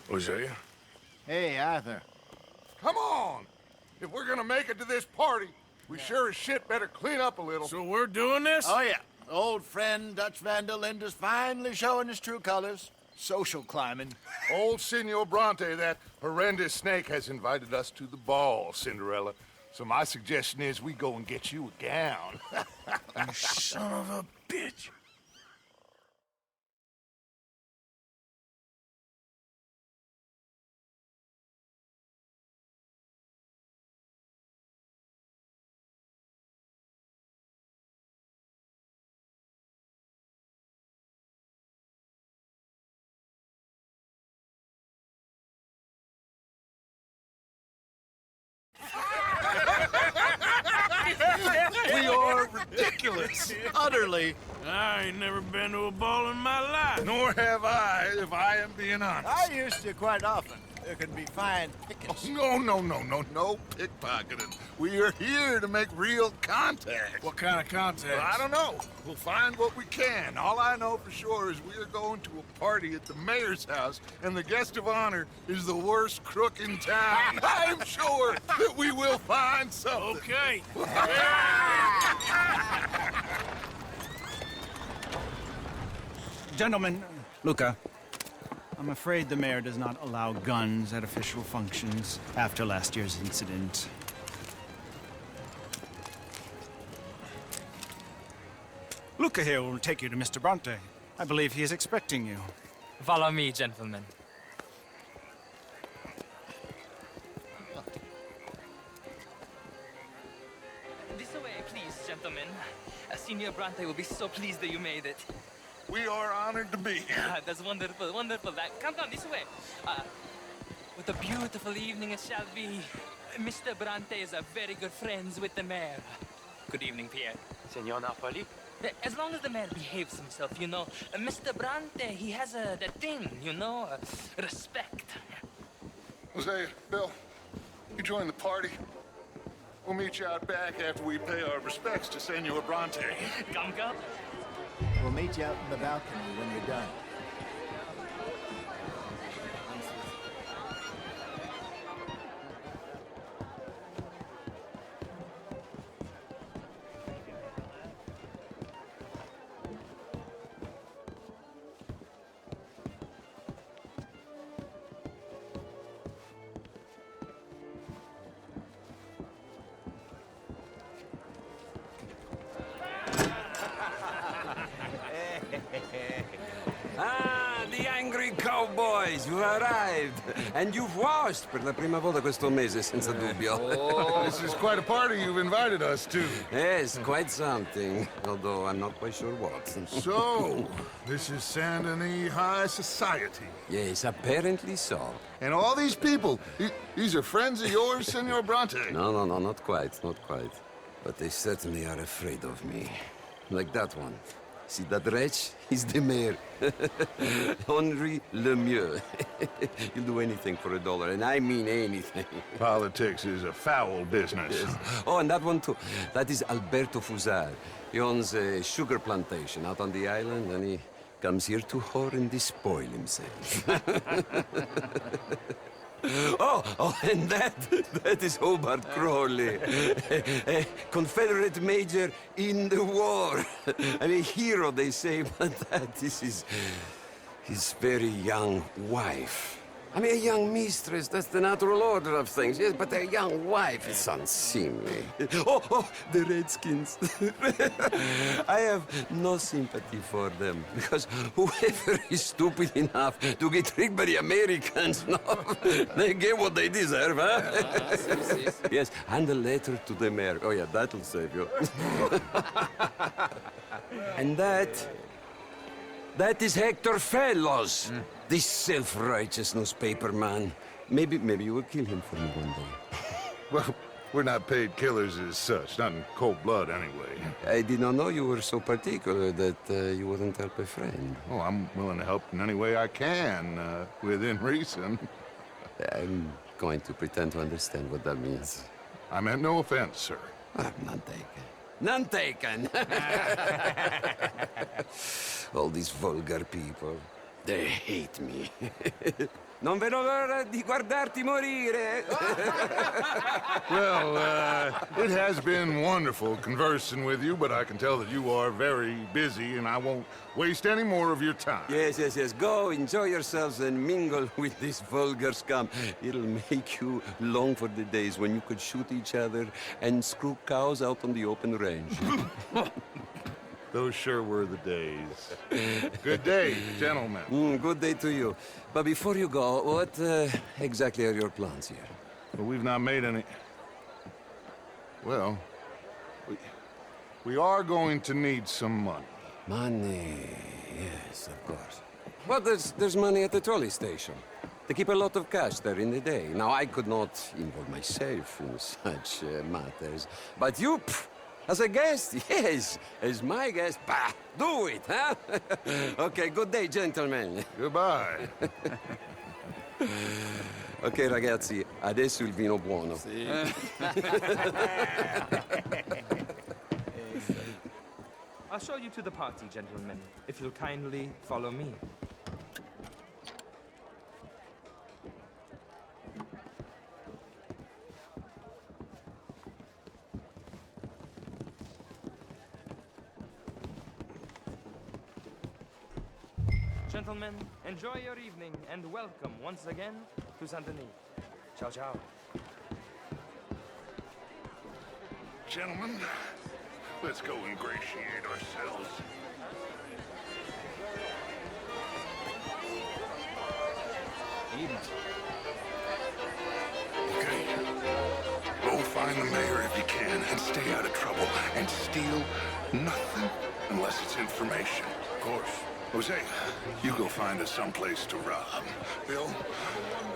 Hosea? Hey, Arthur. Come on! If we're gonna make it to this party, we sure as shit better clean up a little. So we're doing this? Oh, yeah. Old friend Dutch Van der Linde's finally showing his true colors. Social climbing. Old Senor Bronte, that horrendous snake, has invited us to the ball, Cinderella. So my suggestion is we go and get you a gown. You son of a bitch. We are ridiculous. Utterly. I ain't never been to a ball in my life. Nor have I, if I am being honest. I used to quite often. There can be fine pickings. No pickpocketing. We are here to make real contact. What kind of contact? Well, I don't know. We'll find what we can. All I know for sure is we are going to a party at the mayor's house, and the guest of honor is the worst crook in town. I'm sure that we will find something. Okay. Gentlemen, Luca, I'm afraid the mayor does not allow guns at official functions after last year's incident. Luca here will take you to Mr. Bronte. I believe he is expecting you. Follow me, gentlemen. This way, please, gentlemen. Senior Bronte will be so pleased that you made it. We are honored to be here. That's wonderful, wonderful. Come down this way. What a beautiful evening it shall be. Mr. Bronte is a very good friends with the mayor. Good evening, Pierre. Senor Napoli? As long as the mayor behaves himself, you know. Mr. Bronte, he has that thing, you know, respect. Hosea, Bill, you join the party. We'll meet you out back after we pay our respects to Senor Bronte. Come. We'll meet you out in the balcony when you're done. Ah, the angry cowboys, you arrived. And you've washed per la prima volta questo mese, senza dubbio. This is quite a party you've invited us to. Yes, quite something. Although I'm not quite sure what. So, this is Saint Denis High Society. Yes, apparently so. And all these people, these are friends of yours, Senor Bronte? No, not quite, not quite. But they certainly are afraid of me. Like that one. See that wretch? He's the mayor. Henri Lemieux. He'll do anything for $1, and I mean anything. Politics is a foul business. Yes. Oh, and that one too. That is Alberto Fusar. He owns a sugar plantation out on the island, and he comes here to whore and despoil himself. Oh, and that is Hobart Crawley, a Confederate major in the war. And a hero, they say, but that is his very young wife. I mean, a young mistress, that's the natural order of things, yes, but a young wife is unseemly. Oh, the Redskins. I have no sympathy for them, because whoever is stupid enough to get tricked by the Americans, no, they get what they deserve, huh? Yes, and a letter to the mayor. Oh, yeah, that'll save you. And that is Hector Fellows. This self-righteous newspaper man. Maybe you will kill him for me one day. Well, we're not paid killers as such, not in cold blood anyway. I did not know you were so particular that you wouldn't help a friend. Oh, I'm willing to help in any way I can, within reason. I'm going to pretend to understand what that means. I meant no offense, sir. None taken. None taken! All these vulgar people. They hate me. Non vedo l'ora di guardarti morire. Well, it has been wonderful conversing with you, but I can tell that you are very busy, and I won't waste any more of your time. Yes, yes, yes. Go, enjoy yourselves, and mingle with this vulgar scum. It'll make you long for the days when you could shoot each other and screw cows out on the open range. Those sure were the days. Good day, gentlemen. Good day to you. But before you go, what exactly are your plans here? Well, we've not made any... Well, we are going to need some money. Money, yes, of course. Well, there's money at the trolley station. They keep a lot of cash there in the day. Now, I could not involve myself in such matters. But you, as a guest, yes, as my guest, bah, do it, huh? Okay, good day, gentlemen. Goodbye. Ok, ragazzi, adesso il vino buono. I'll show you to the party, gentlemen, if you'll kindly follow me. Gentlemen, enjoy your evening and welcome once again to Saint Denis. Ciao, ciao. Gentlemen, let's go ingratiate ourselves. Okay. Go find the mayor if you can and stay out of trouble and steal nothing unless it's information. Of course. Jose, you go find us someplace to rob. Bill,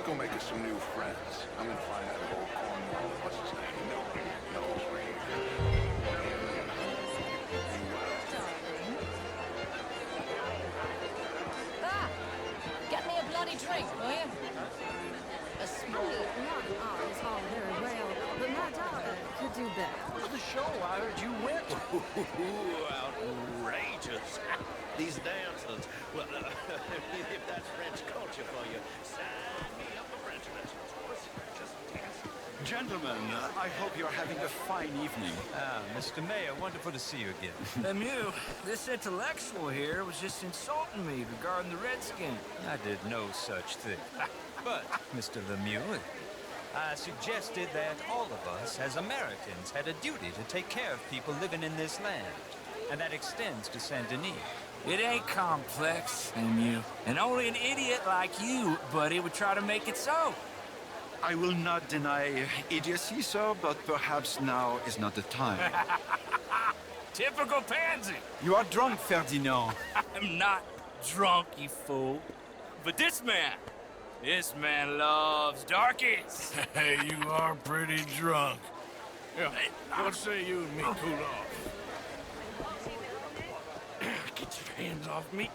go make us some new friends. I'm gonna find that old Cornwall. What's his name? Milton. Knows where he Ah! Get me a bloody drink, will you? A small... Not ours, all very well, but my daughter could do better. The show, I heard you went. Outrageous. These dances. Well, if that's French culture for you, sign me up for French lessons. Just dancing. Gentlemen, I hope you're having a fine evening. Mr. Mayor, wonderful to see you again. Lemieux, this intellectual here was just insulting me regarding the Redskin. I did no such thing. But, Mr. Lemieux, I suggested that all of us, as Americans, had a duty to take care of people living in this land. And that extends to Saint Denis. It ain't complex, Lemieux. And only an idiot like you, buddy, would try to make it so. I will not deny idiocy, sir, but perhaps now is not the time. Typical pansy. You are drunk, Ferdinand. I'm not drunk, you fool. But this man loves darkies. Hey, you are pretty drunk. Yeah, what say you and me cool off? Get your hands off me.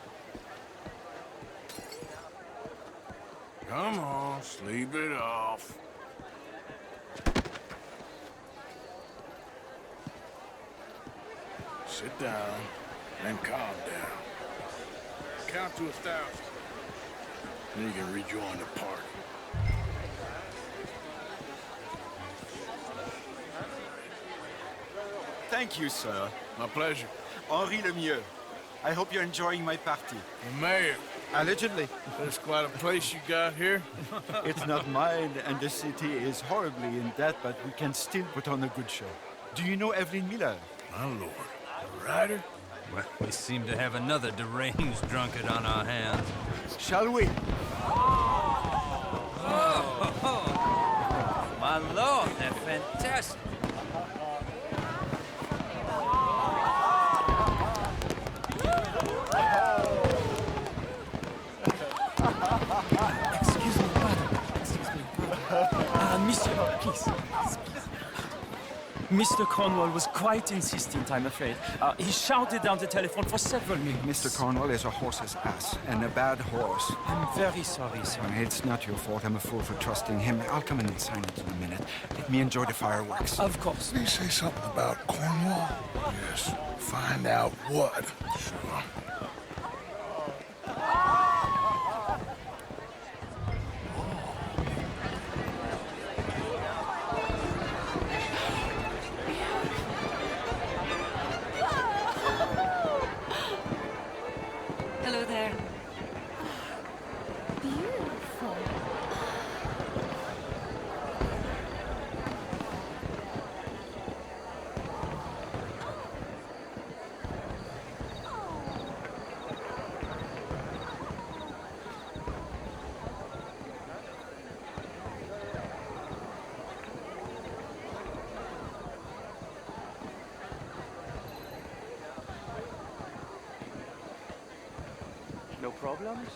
Come on, sleep it off. Sit down and calm down. Count to 1,000. Then you can rejoin the party. Thank you, sir. My pleasure. Henri Lemieux. I hope you're enjoying my party. The mayor. Allegedly. That's quite a place you got here. It's not mine, and the city is horribly in debt, but we can still put on a good show. Do you know Evelyn Miller? My lord. A writer? Well, we seem to have another deranged drunkard on our hands. Shall we? My lord, they're fantastic. Excuse me, pardon. Excuse me, pardon. Monsieur, please. Mr. Cornwall was quite insistent, I'm afraid. He shouted down the telephone for several minutes. Mr. Cornwall is a horse's ass, and a bad horse. I'm very sorry, sir. It's not your fault. I'm a fool for trusting him. I'll come in and sign it in a minute. Let me enjoy the fireworks. Of course. Did he say something about Cornwall? Yes. Find out what. Sure. Hello there. Beautiful. No problems?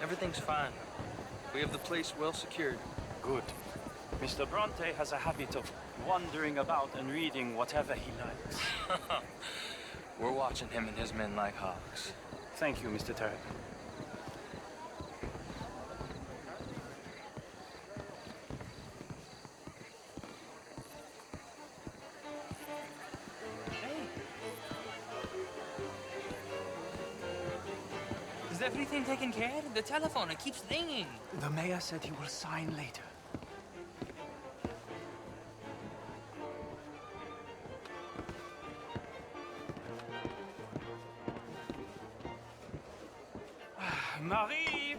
Everything's fine. We have the place well secured. Good. Mr. Bronte has a habit of wandering about and reading whatever he likes. We're watching him and his men like hawks. Thank you, Mr. Turret. Is everything taken care of? The telephone, it keeps ringing. The mayor said he will sign later. Marie!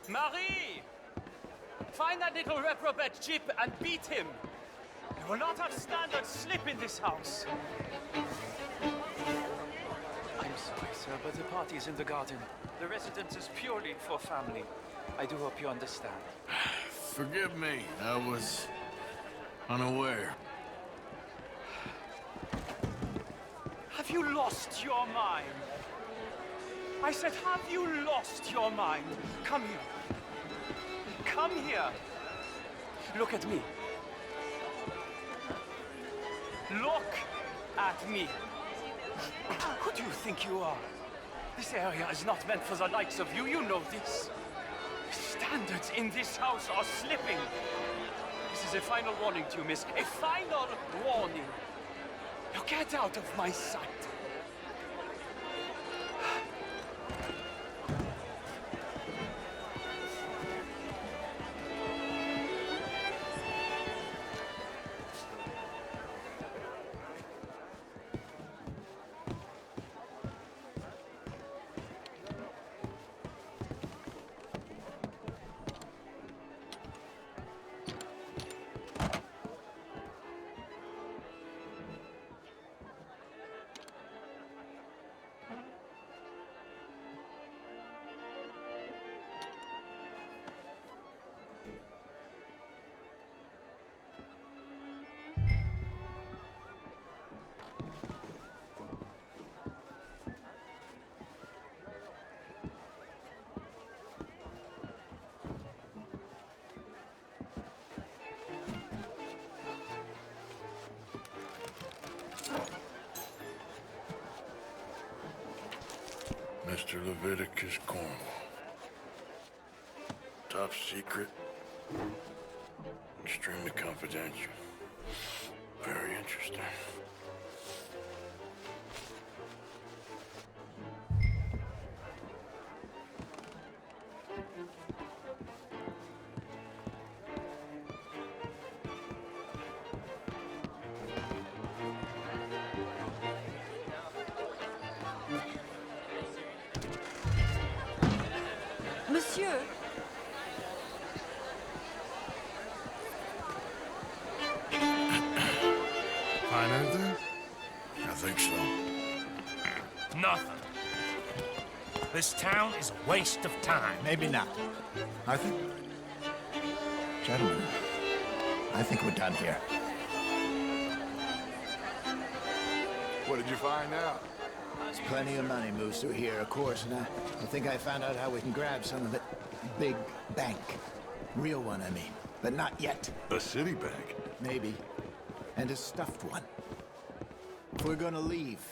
Marie! Find that little reprobate Chip and beat him. We will not have standard slip in this house. I'm sorry, sir, but the party is in the garden. The residence is purely for family. I do hope you understand. Forgive me. I was unaware. Have you lost your mind? I said, have you lost your mind? Come here. Come here. Look at me. Look at me. Who do you think you are? This area is not meant for the likes of you. You know this. Standards in this house are slipping. This is a final warning to you, miss. A final warning. Now get out of my sight. Mr. Leviticus Cornwall. Top secret. Extremely confidential. Very interesting. Monsieur, Find anything? I think so. Nothing. This town is a waste of time. Maybe not. Arthur? Gentlemen, I think we're done here. What did you find out? There's plenty of money moves through here, of course, and I think I found out how we can grab some of it. Big bank. Real one, I mean. But not yet. A city bank? Maybe. And a stuffed one. If we're gonna leave,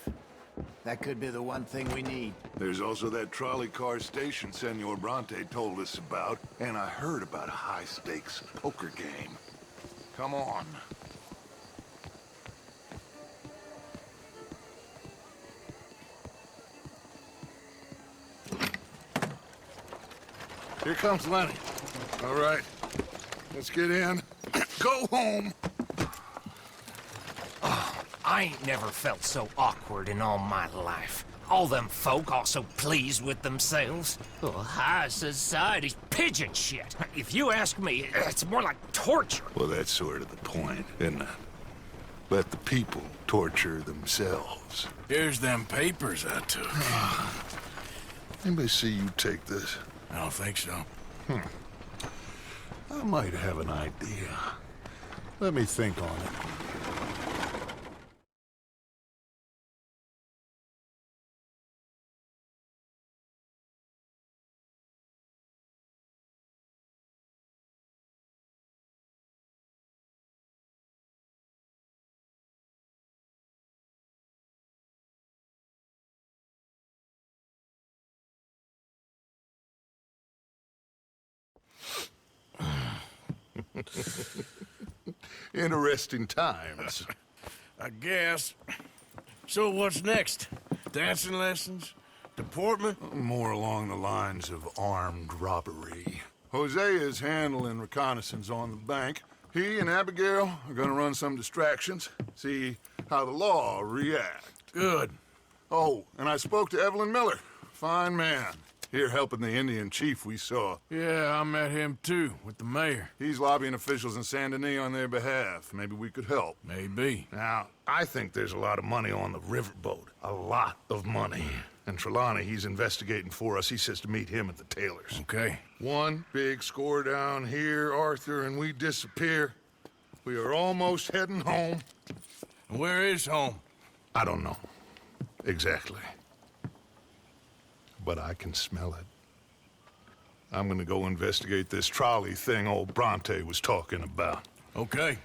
that could be the one thing we need. There's also that trolley car station Senor Bronte told us about, and I heard about a high-stakes poker game. Come on. Here comes Lenny. All right, let's get in. Go home. I ain't never felt so awkward in all my life. All them folk are so pleased with themselves. Oh, high society's pigeon shit. If you ask me, it's more like torture. Well, that's sort of the point, isn't it? Let the people torture themselves. Here's them papers I took. Anybody see you take this? I don't think so. I might have an idea. Let me think on it. Interesting times. I guess. So what's next? Dancing lessons? Deportment? More along the lines of armed robbery. Hosea is handling reconnaissance on the bank. He and Abigail are gonna run some distractions, see how the law react. Good. Oh, and I spoke to Evelyn Miller. Fine man. Here helping the Indian chief we saw. Yeah, I met him too, with the mayor. He's lobbying officials in Saint Denis on their behalf. Maybe we could help. Maybe. Now, I think there's a lot of money on the riverboat. A lot of money. And Trelawney, he's investigating for us. He says to meet him at the Taylors. Okay. One big score down here, Arthur, and we disappear. We are almost heading home. Where is home? I don't know. Exactly. But I can smell it. I'm gonna go investigate this trolley thing old Bronte was talking about. Okay.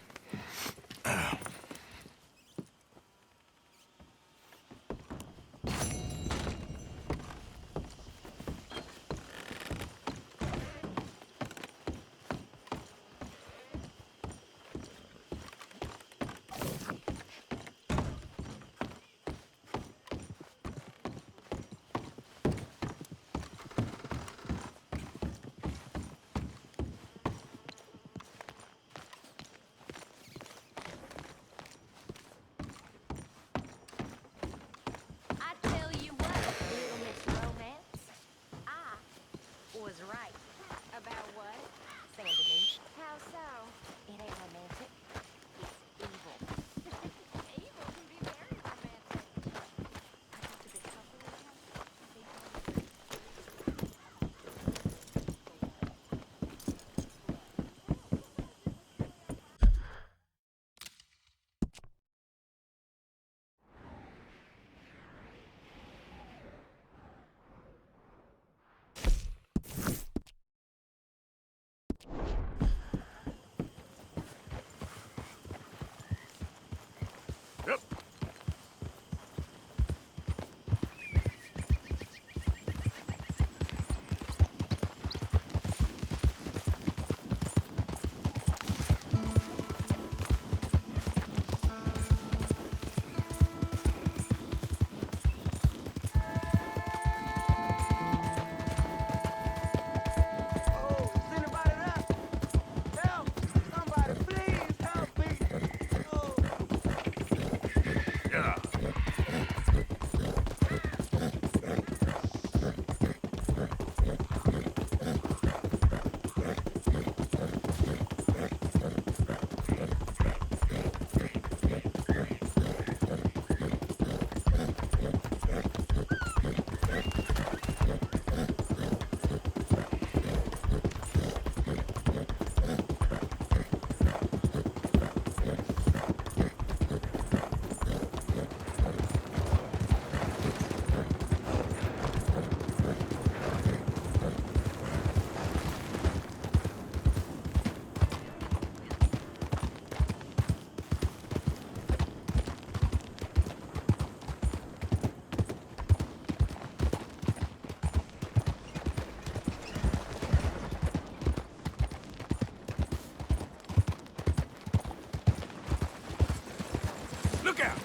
Look out!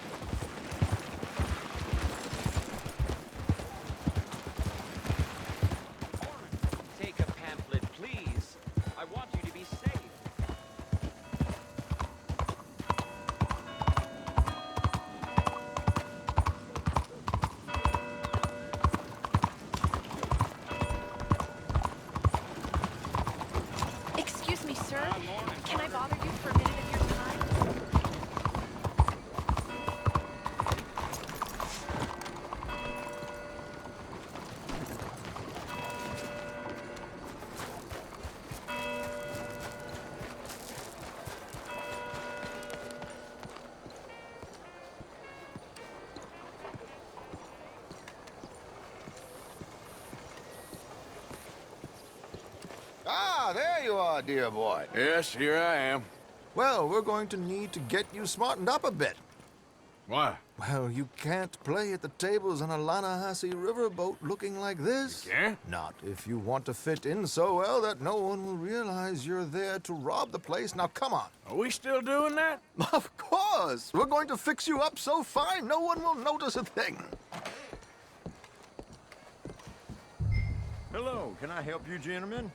Take a pamphlet, please. I want you to be safe. Ah, there you are, dear boy. Yes, here I am. Well, we're going to need to get you smartened up a bit. Why? Well, you can't play at the tables on a Lannahechee riverboat looking like this. You can't? Not if you want to fit in so well that no one will realize you're there to rob the place. Now, come on. Are we still doing that? Of course. We're going to fix you up so fine no one will notice a thing. Hello, can I help you, gentlemen?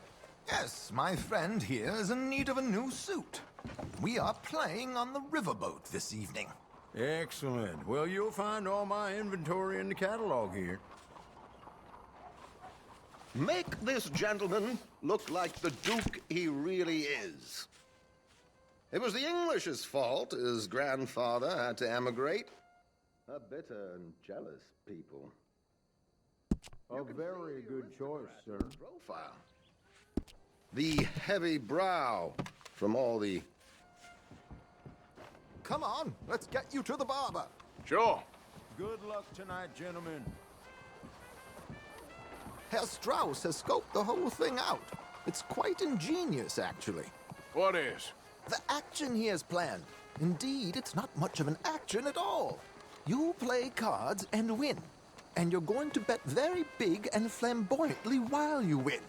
Yes, my friend here is in need of a new suit. We are playing on the riverboat this evening. Excellent. Well, you'll find all my inventory in the catalog here. Make this gentleman look like the Duke he really is. It was the English's fault his grandfather had to emigrate. A bitter and jealous people. A very good choice, sir. Profile. The heavy brow from all the... Come on, let's get you to the barber. Sure. Good luck tonight, gentlemen. Herr Strauss has scoped the whole thing out. It's quite ingenious, actually. What is? The action he has planned. Indeed, it's not much of an action at all. You play cards and win. And you're going to bet very big and flamboyantly while you win.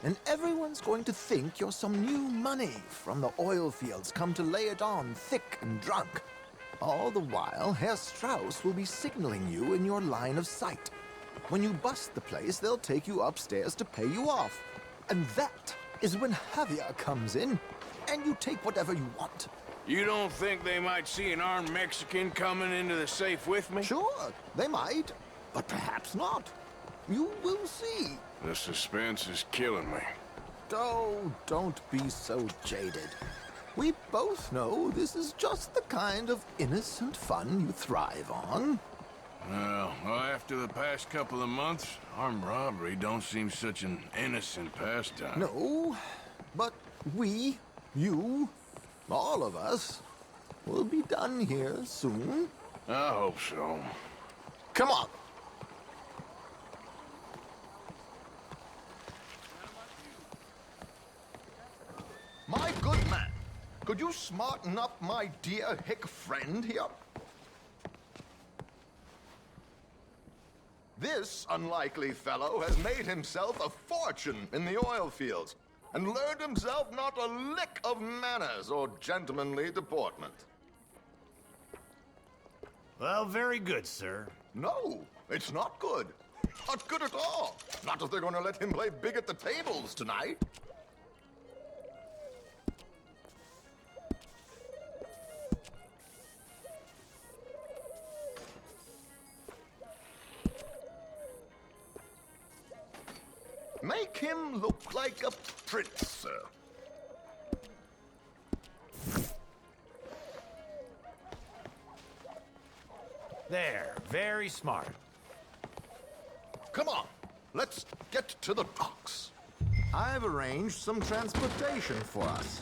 And everyone's going to think you're some new money from the oil fields come to lay it on thick and drunk. All the while, Herr Strauss will be signaling you in your line of sight. When you bust the place, they'll take you upstairs to pay you off. And that is when Javier comes in, and you take whatever you want. You don't think they might see an armed Mexican coming into the safe with me? Sure, they might, but perhaps not. You will see. The suspense is killing me. Oh, don't be so jaded. We both know this is just the kind of innocent fun you thrive on. Well, after the past couple of months, armed robbery don't seem such an innocent pastime. No, but we, you, all of us, will be done here soon. I hope so. Come on. My good man, could you smarten up my dear hick friend here? This unlikely fellow has made himself a fortune in the oil fields and learned himself not a lick of manners or gentlemanly deportment. Well, very good, sir. No, it's not good. Not good at all. Not if they're going to let him play big at the tables tonight. Make him look like a prince, sir. There, very smart. Come on, let's get to the docks. I've arranged some transportation for us.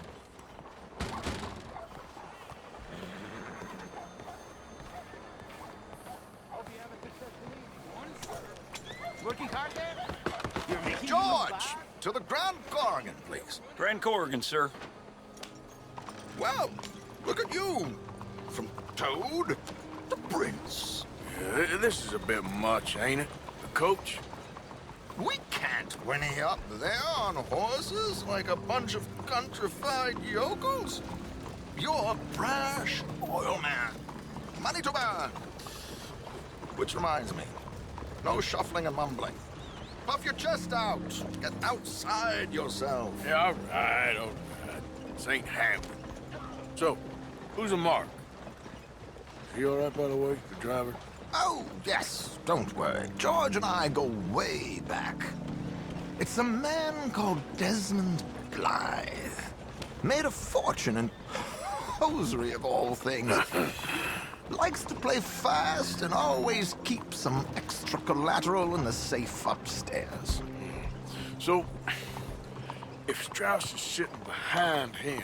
Working hard there? George, to the Grand Corrigan, please. Grand Corrigan, sir. Well, look at you. From Toad to Prince. This is a bit much, ain't it? The coach? We can't whinny up there on horses like a bunch of countrified yokels. You're a brash oil man. Money to burn. Which reminds me, no shuffling and mumbling. Puff your chest out. Get outside yourself. Yeah, all right. This ain't happening. So, who's a mark? Is he all right, by the way, the driver? Oh, yes. Don't worry. George and I go way back. It's a man called Desmond Blythe. Made a fortune in hosiery of all things. Likes to play fast and always keep some extra collateral in the safe upstairs. So, if Strauss is sitting behind him,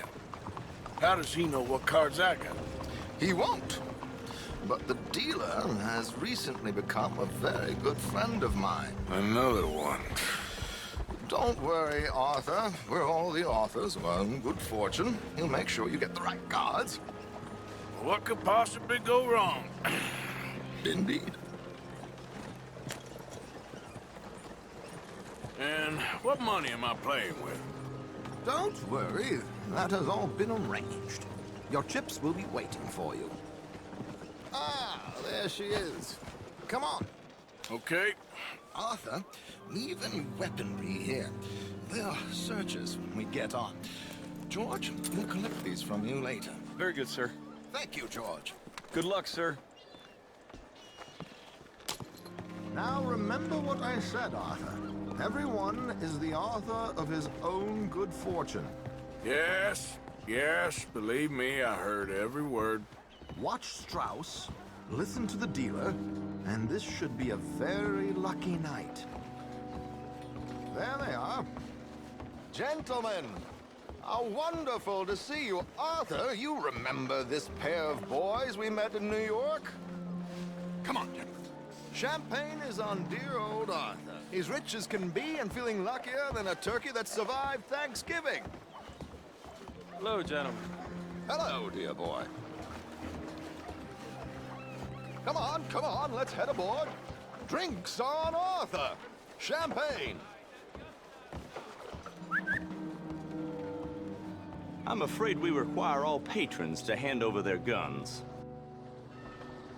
how does he know what cards I got? He won't. But the dealer has recently become a very good friend of mine. Another one. Don't worry, Arthur. We're all the authors of our own good fortune. He'll make sure you get the right cards. What could possibly go wrong? Indeed. And what money am I playing with? Don't worry. That has all been arranged. Your chips will be waiting for you. Ah, there she is. Come on. Okay. Arthur, leave any weaponry here. They'll search us when we get on. George, we'll collect these from you later. Very good, sir. Thank you, George. Good luck, sir. Now remember what I said, Arthur. Everyone is the author of his own good fortune. Yes, yes, believe me, I heard every word. Watch Strauss, listen to the dealer, and this should be a very lucky night. There they are. Gentlemen, how wonderful to see you. Arthur, you remember this pair of boys we met in New York? Come on, gentlemen. Champagne is on dear old Arthur. He's rich as can be and feeling luckier than a turkey that survived Thanksgiving. Hello, gentlemen. Hello, dear boy. Come on, let's head aboard. Drinks on Arthur. Champagne. I'm afraid we require all patrons to hand over their guns.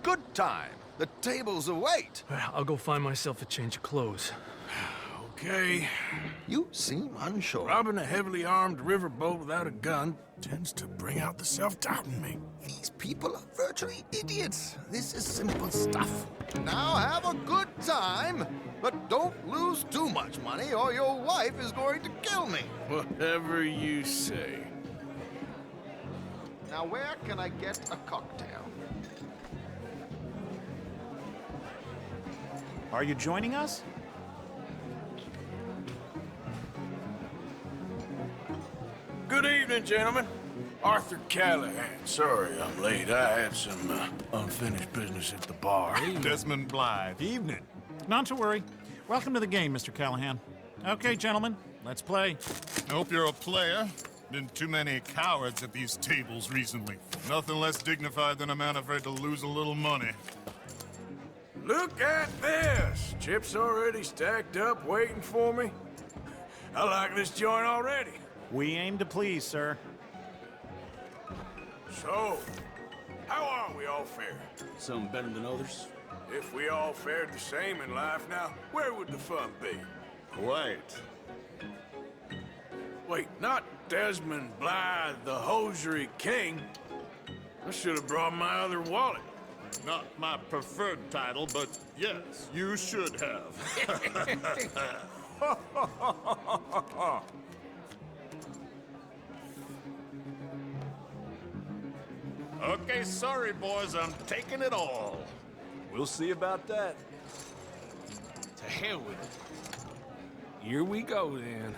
Good time. The tables await. I'll go find myself a change of clothes. Okay. You seem unsure. Robbing a heavily armed riverboat without a gun tends to bring out the self-doubt in me. These people are virtually idiots. This is simple stuff. Now have a good time, but don't lose too much money or your wife is going to kill me. Whatever you say. Now where can I get a cocktail? Are you joining us? Good evening, gentlemen. Arthur Callahan. Sorry I'm late. I had some unfinished business at the bar. Desmond Blythe. Evening. Not to worry. Welcome to the game, Mr. Callahan. Okay, gentlemen, let's play. I hope you're a player. Been too many cowards at these tables recently. Nothing less dignified than a man afraid to lose a little money. Look at this! Chips already stacked up, waiting for me. I like this joint already. We aim to please, sir. So, how are we all faring? Some better than others. If we all fared the same in life now, where would the fun be? Quite. Wait, not Desmond Blythe, the hosiery king. I should have brought my other wallet. Not my preferred title, but yes, you should have. Okay, sorry, boys, I'm taking it all. We'll see about that. To hell with it. Here we go, then.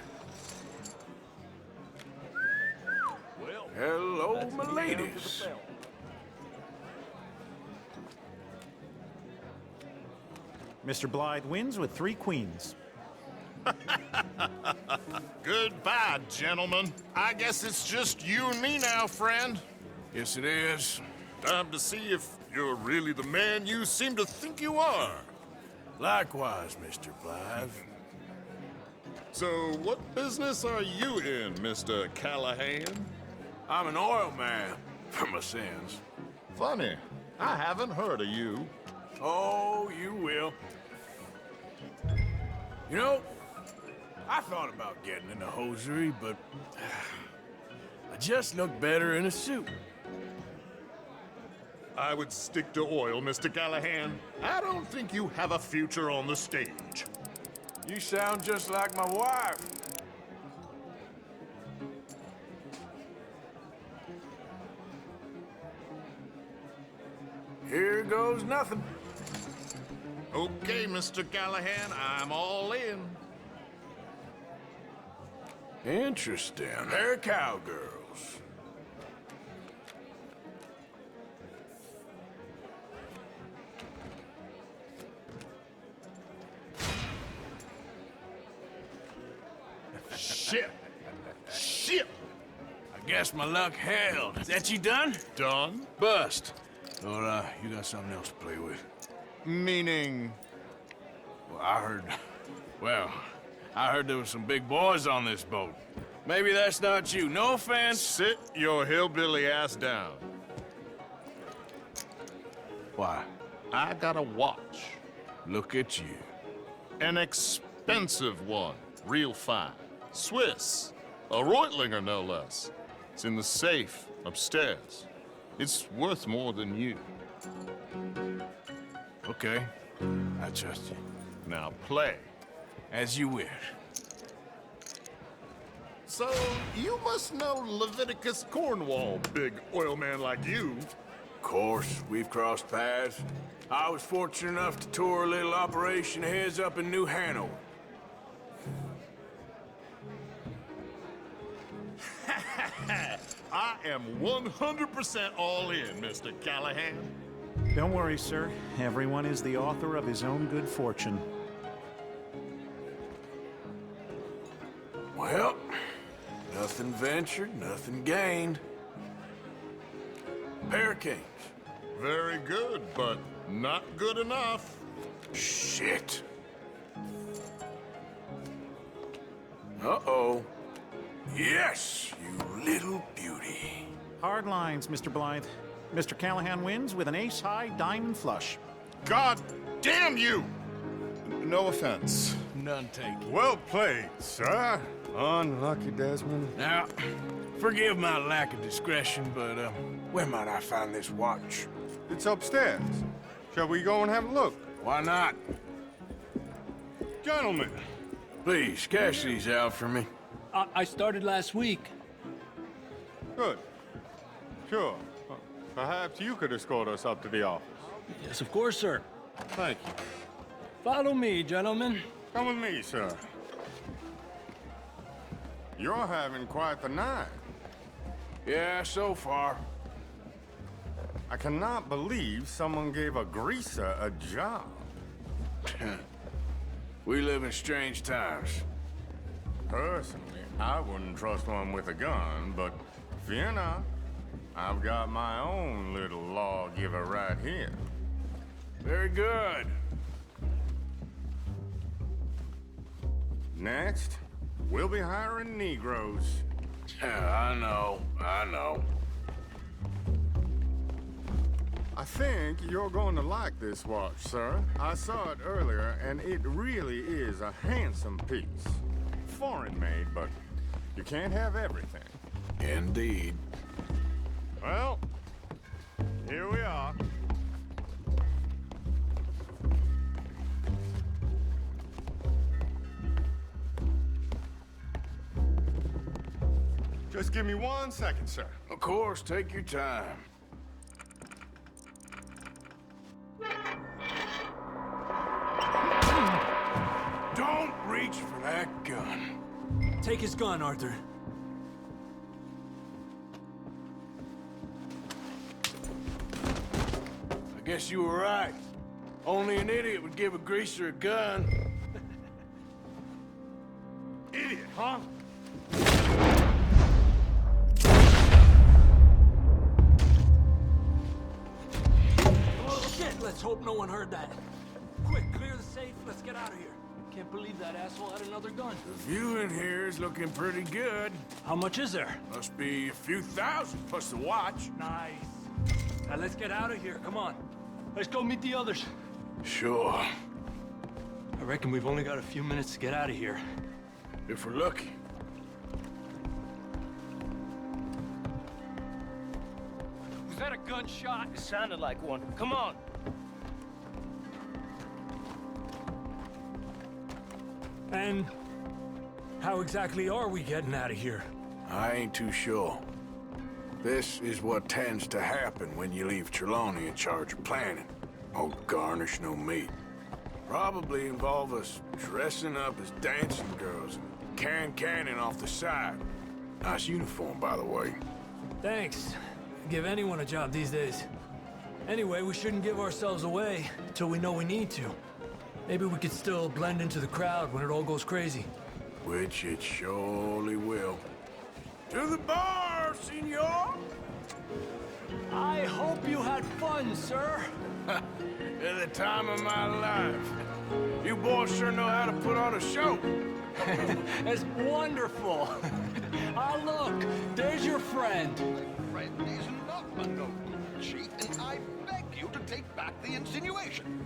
Well, hello, my ladies. Mr. Blythe wins with 3 queens. Goodbye, gentlemen. I guess it's just you and me now, friend. Yes, it is. Time to see if you're really the man you seem to think you are. Likewise, Mr. Blythe. So, what business are you in, Mr. Callahan? I'm an oil man, for my sins. Funny. I haven't heard of you. Oh, you will. You know, I thought about getting into hosiery, but I just look better in a suit. I would stick to oil, Mr. Callahan. I don't think you have a future on the stage. You sound just like my wife. Here goes nothing. Okay, Mr. Callahan, I'm all in. Interesting. They're cowgirls. Shit! Shit! I guess my luck held. That you done? Done? Bust. Or, you got something else to play with? Meaning? Well, I heard there was some big boys on this boat. Maybe that's not you. No offense. Sit your hillbilly ass down. Why? I got a watch. Look at you. An expensive one. Real fine. Swiss. A Reutlinger, no less. It's in the safe upstairs. It's worth more than you. Okay. I trust you. Now play. As you wish. So, you must know Leviticus Cornwall, big oil man like you. Of course, we've crossed paths. I was fortunate enough to tour a little operation of his up in New Hanover. I am 100% all in, Mr. Callahan. Don't worry, sir. Everyone is the author of his own good fortune. Well, nothing ventured, nothing gained. Pair of kings. Very good, but not good enough. Shit. Uh-oh. Yes, you little beauty. Hard lines, Mr. Blythe. Mr. Callahan wins with an ace-high diamond flush. God damn you! No offense. None taken. Well played, sir. Unlucky, Desmond. Now, forgive my lack of discretion, but, where might I find this watch? It's upstairs. Shall we go and have a look? Why not? Gentlemen. Please, cash these out for me. I started last week. Good. Sure. Perhaps you could escort us up to the office. Yes, of course, sir. Thank you. Follow me, gentlemen. Come with me, sir. You're having quite the night. Yeah, so far. I cannot believe someone gave a greaser a job. We live in strange times. Personally, I wouldn't trust one with a gun, but fear not. I've got my own little lawgiver right here. Very good. Next, we'll be hiring Negroes. I know. I think you're going to like this watch, sir. I saw it earlier, and it really is a handsome piece. Foreign made, but you can't have everything. Indeed. Well, here we are. Just give me 1 second, sir. Of course, take your time. Don't reach for that gun. Take his gun, Arthur. I guess you were right. Only an idiot would give a greaser a gun. Idiot, huh? Oh, shit! Let's hope no one heard that. Quick, clear the safe. Let's get out of here. Can't believe that asshole had another gun. The view in here is looking pretty good. How much is there? Must be a few thousand plus the watch. Nice. Now let's get out of here. Come on. Let's go meet the others. Sure. I reckon we've only got a few minutes to get out of here. If we're lucky. Was that a gunshot? It sounded like one. Come on. And how exactly are we getting out of here? I ain't too sure. This is what tends to happen when you leave Trelawney in charge of planning. Oh, garnish no meat. Probably involve us dressing up as dancing girls and canning off the side. Nice uniform, by the way. Thanks. Give anyone a job these days. Anyway, we shouldn't give ourselves away until we know we need to. Maybe we could still blend into the crowd when it all goes crazy. Which it surely will. To the bar, senor! I hope you had fun, sir. At the time of my life. You boys sure know how to put on a show. It's wonderful. Ah, look, there's your friend. Friend is not a noble, Chief, and I beg you to take back the insinuation.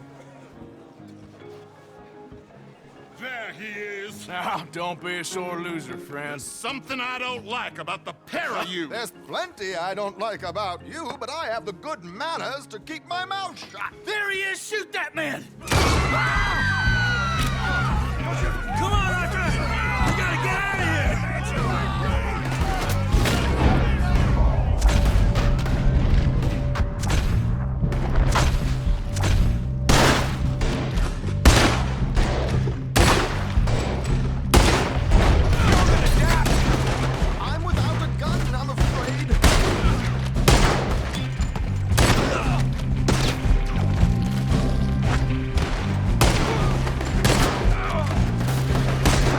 There he is. Now, don't be a sore loser, friend. Something I don't like about the pair of you. There's plenty I don't like about you, but I have the good manners to keep my mouth shut. There he is! Shoot that man! Come on, Arthur! We gotta get out of here! I'm without a gun, I'm afraid.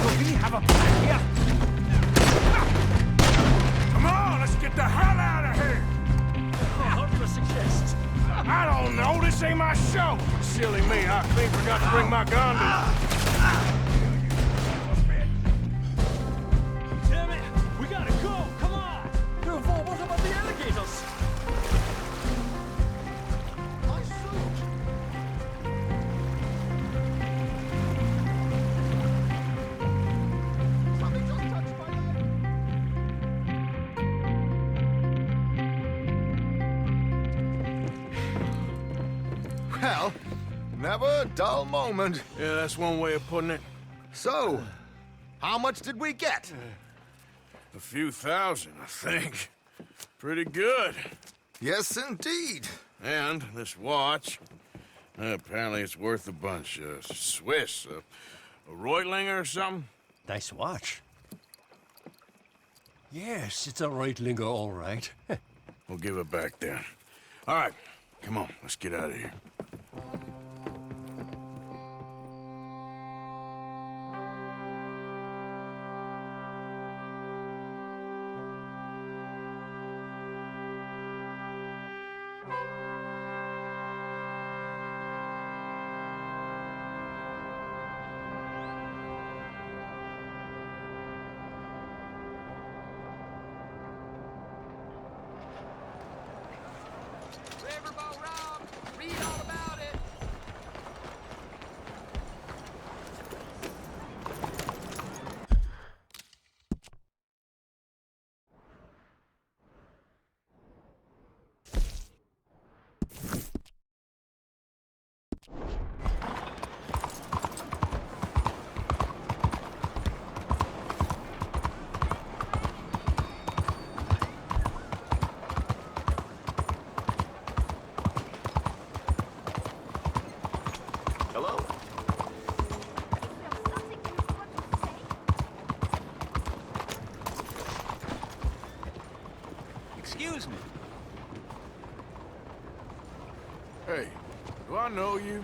Do we have a plan here? Come on, let's get the hell out of here! What do you suggest? I don't know, this ain't my show. Silly me, I clean forgot to bring my gun to... Damn it! We gotta go! Come on! What about the alligators? My suit. Something just touched my leg. Well, never a dull moment. Yeah, that's one way of putting it. So, how much did we get? A few thousand, I think. Pretty good. Yes, indeed. And this watch, apparently it's worth a bunch. Swiss, a Reutlinger or something? Nice watch. Yes, it's a Reutlinger, all right. We'll give it back then. All right, come on, let's get out of here. Riverboat Rob, read all about it. Hello? Excuse me. Hey, do I know you?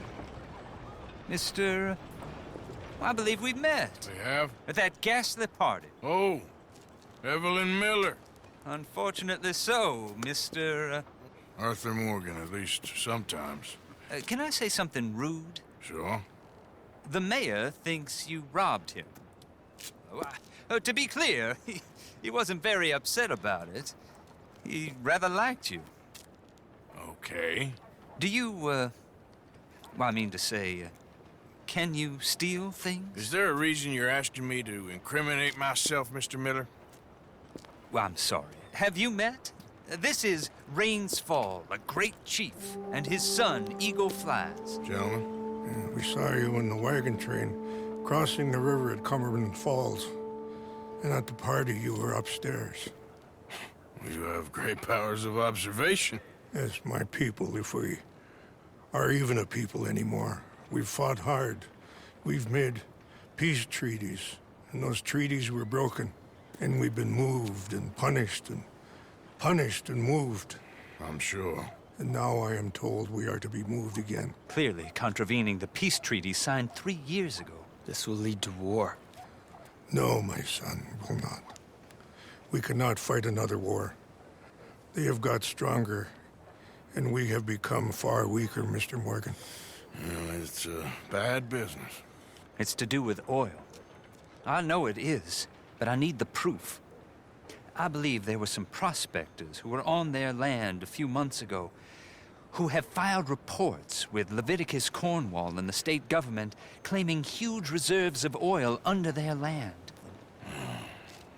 Mr. I believe we've met. We have? At that ghastly party. Oh, Evelyn Miller. Unfortunately so, Mr. Arthur Morgan, at least sometimes. Can I say something rude? Sure. The mayor thinks you robbed him. To be clear, he wasn't very upset about it. He rather liked you. Okay. Do you, well, I mean to say, can you steal things? Is there a reason you're asking me to incriminate myself, Mr. Miller? Well, I'm sorry. Have you met? This is Rains Fall, a great chief, and his son, Eagle Flies. Gentlemen? Yeah, we saw you in the wagon train crossing the river at Cumberland Falls. And at the party, you were upstairs. You have great powers of observation. Yes, my people, if we are even a people anymore. We've fought hard. We've made peace treaties, and those treaties were broken. And we've been moved and punished and moved. I'm sure. And now I am told we are to be moved again. Clearly contravening the peace treaty signed 3 years ago. This will lead to war. No, my son, will not. We cannot fight another war. They have got stronger, and we have become far weaker, Mr. Morgan. Well, it's bad business. It's to do with oil. I know it is, but I need the proof. I believe there were some prospectors who were on their land a few months ago who have filed reports with Leviticus Cornwall and the state government claiming huge reserves of oil under their land.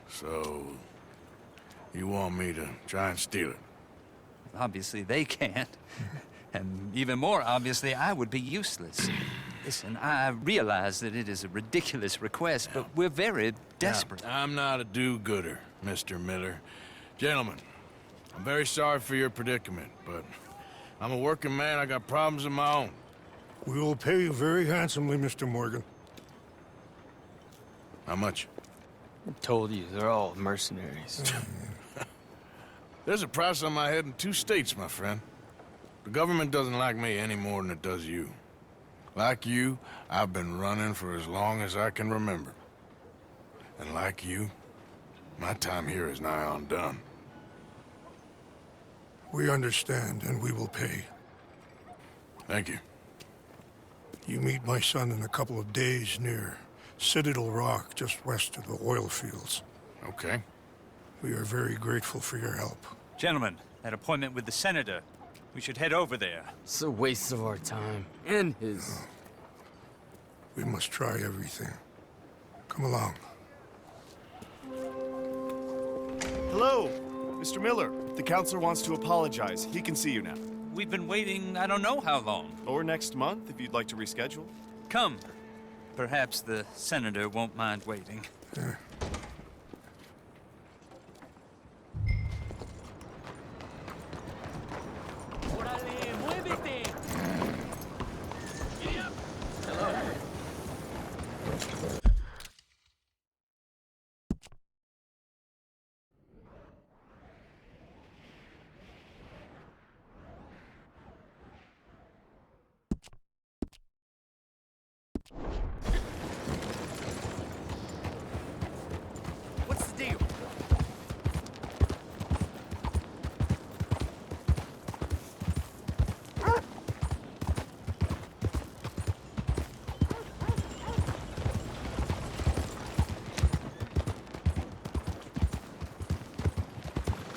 So, you want me to try and steal it? Obviously they can't. And even more obviously, I would be useless. Listen, I realize that it is a ridiculous request, but we're very desperate. Now, I'm not a do-gooder, Mr. Miller. Gentlemen, I'm very sorry for your predicament, but I'm a working man. I got problems of my own. We will pay you very handsomely, Mr. Morgan. How much? I told you, they're all mercenaries. There's a price on my head in 2 states, my friend. The government doesn't like me any more than it does you. Like you, I've been running for as long as I can remember. And like you, my time here is nigh on done. We understand, and we will pay. Thank you. You meet my son in a couple of days near Citadel Rock, just west of the oil fields. Okay. We are very grateful for your help. Gentlemen, that appointment with the senator. We should head over there. It's a waste of our time. And his. We must try everything. Come along. Hello, Mr. Miller. The counselor wants to apologize. He can see you now. We've been waiting I don't know how long. Or next month, if you'd like to reschedule. Come. Perhaps the senator won't mind waiting. What's the deal?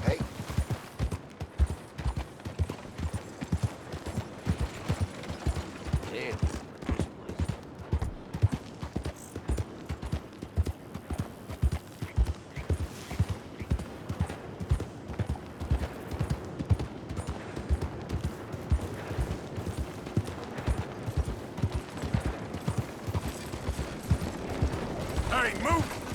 Hey. Damn. Hey, move!